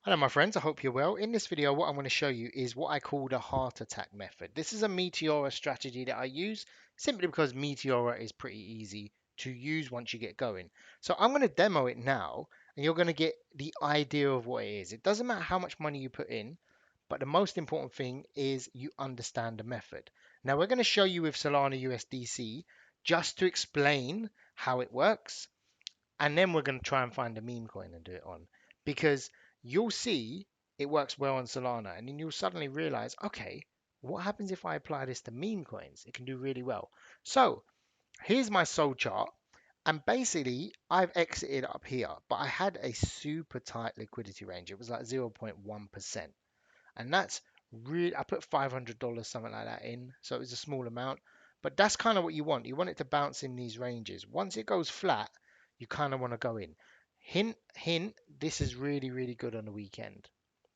Hello my friends, I hope you're well. In this video what I'm going to show you is what I call the heart attack method. This is a Meteora strategy that I use simply because Meteora is pretty easy to use once you get going. So I'm going to demo it now and you're going to get the idea of what it is. It doesn't matter how much money you put in, but the most important thing is you understand the method. Now we're going to show you with Solana USDC just to explain how it works, and then we're going to try and find a meme coin and do it on, because you'll see it works well on Solana and then you'll suddenly realize, okay, what happens if I apply this to meme coins? It can do really well. So here's my soul chart, and basically I've exited up here, but I had a super tight liquidity range. It was like 0.1%, and that's really, I put $500 something like that in, so it was a small amount, but that's kind of what you want it to bounce in these ranges. Once it goes flat, you kind of want to go in. Hint hint, this is really good on the weekend.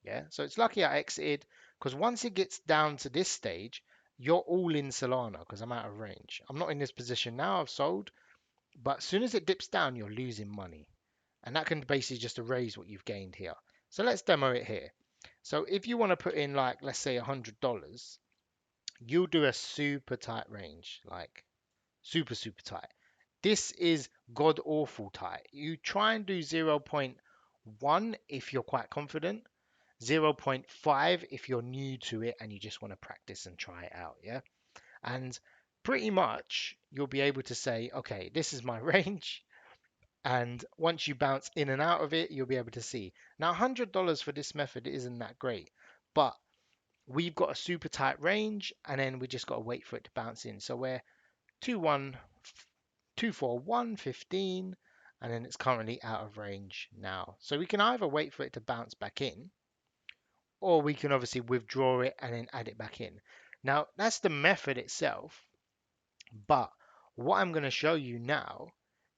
Yeah, so it's lucky I exited, because once it gets down to this stage, you're all in Solana because I'm out of range. I'm not in this position now, I've sold, but as soon as it dips down, you're losing money, and that can basically just erase what you've gained here. So let's demo it here. So if you want to put in, like, let's say $100, you'll do a super tight range, like super tight. This is god awful tight. You try and do 0.1 if you're quite confident, 0.5 if you're new to it and you just want to practice and try it out, yeah? And pretty much you'll be able to say, okay, this is my range. And once you bounce in and out of it, you'll be able to see. Now, $100 for this method isn't that great, but we've got a super tight range, and then we just got to wait for it to bounce in. So we're 2-1, 2-4-1-15, and then it's currently out of range now. So we can either wait for it to bounce back in, or we can obviously withdraw it and then add it back in. Now, that's the method itself, but what I'm going to show you now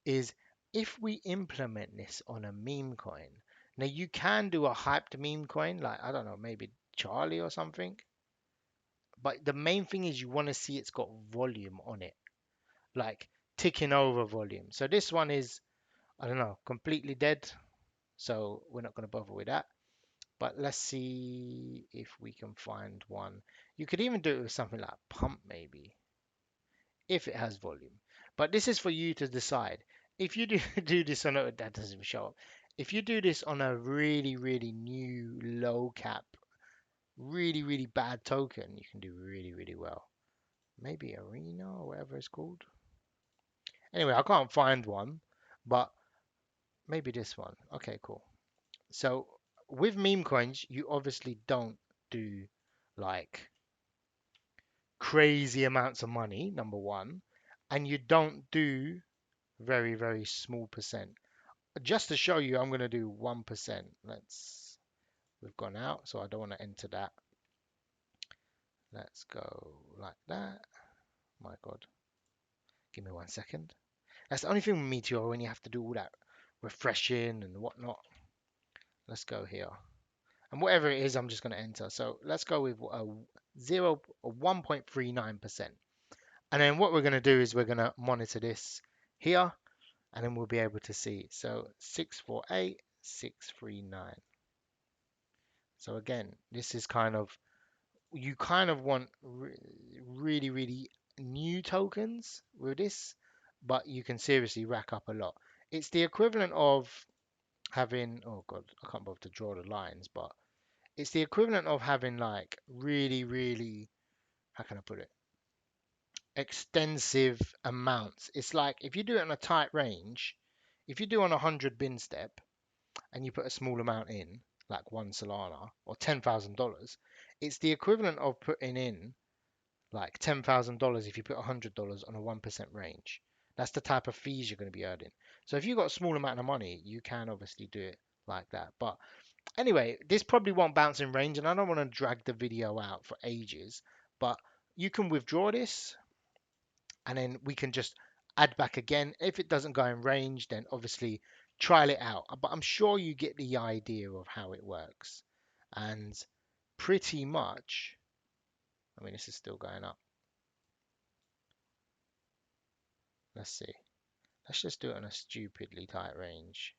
is if we implement this on a meme coin. Now, you can do a hyped meme coin, like, I don't know, maybe Charlie or something. But the main thing is you want to see it's got volume on it, like ticking over volume. So this one is, I don't know, completely dead. So we're not going to bother with that. But let's see if we can find one. You could even do it with something like pump, maybe, if it has volume. But this is for you to decide. If you do, do this on a, that doesn't even show up. If you do this on a really new low cap, really bad token, you can do really well. Maybe Arena or whatever it's called. Anyway, I can't find one, but maybe this one. Okay, cool. So with meme coins, you obviously don't do like crazy amounts of money, number one, and you don't do very small percent. Just to show you, I'm going to do 1%. We've gone out, so I don't want to enter that. Let's go like that. My God. Give me 1 second. That's the only thing with Meteor, when you have to do all that refreshing and whatnot. Let's go here. And whatever it is, I'm just going to enter. So let's go with a 1.39%. And then what we're going to do is we're going to monitor this here, and then we'll be able to see. So 648, 639. So again, this is kind of, you kind of want really new tokens with this, but you can seriously rack up a lot. It's the equivalent of having, oh God, I can't bother to draw the lines, but it's the equivalent of having like really, how can I put it? Extensive amounts. It's like if you do it on a tight range, if you do on 100 bin step and you put a small amount in, like one Solana or $10,000, it's the equivalent of putting in like $10,000 if you put $100 on a 1% range. That's the type of fees you're going to be earning. So if you've got a small amount of money, you can obviously do it like that. But anyway, this probably won't bounce in range, and I don't want to drag the video out for ages, but you can withdraw this, and then we can just add back again. If it doesn't go in range, then obviously trial it out. But I'm sure you get the idea of how it works. And pretty much, I mean, this is still going up. Let's see. Let's just do it on a stupidly tight range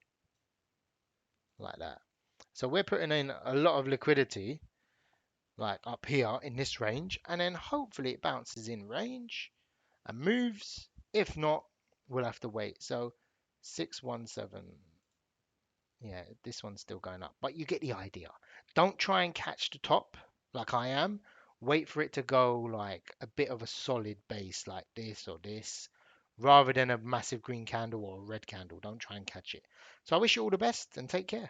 like that. So we're putting in a lot of liquidity, like up here in this range, and then hopefully it bounces in range and moves. If not, we'll have to wait. So 617. Yeah, this one's still going up, but you get the idea. Don't try and catch the top like I am. Wait for it to go like a bit of a solid base like this or this, rather than a massive green candle or a red candle. Don't try and catch it. So I wish you all the best and take care.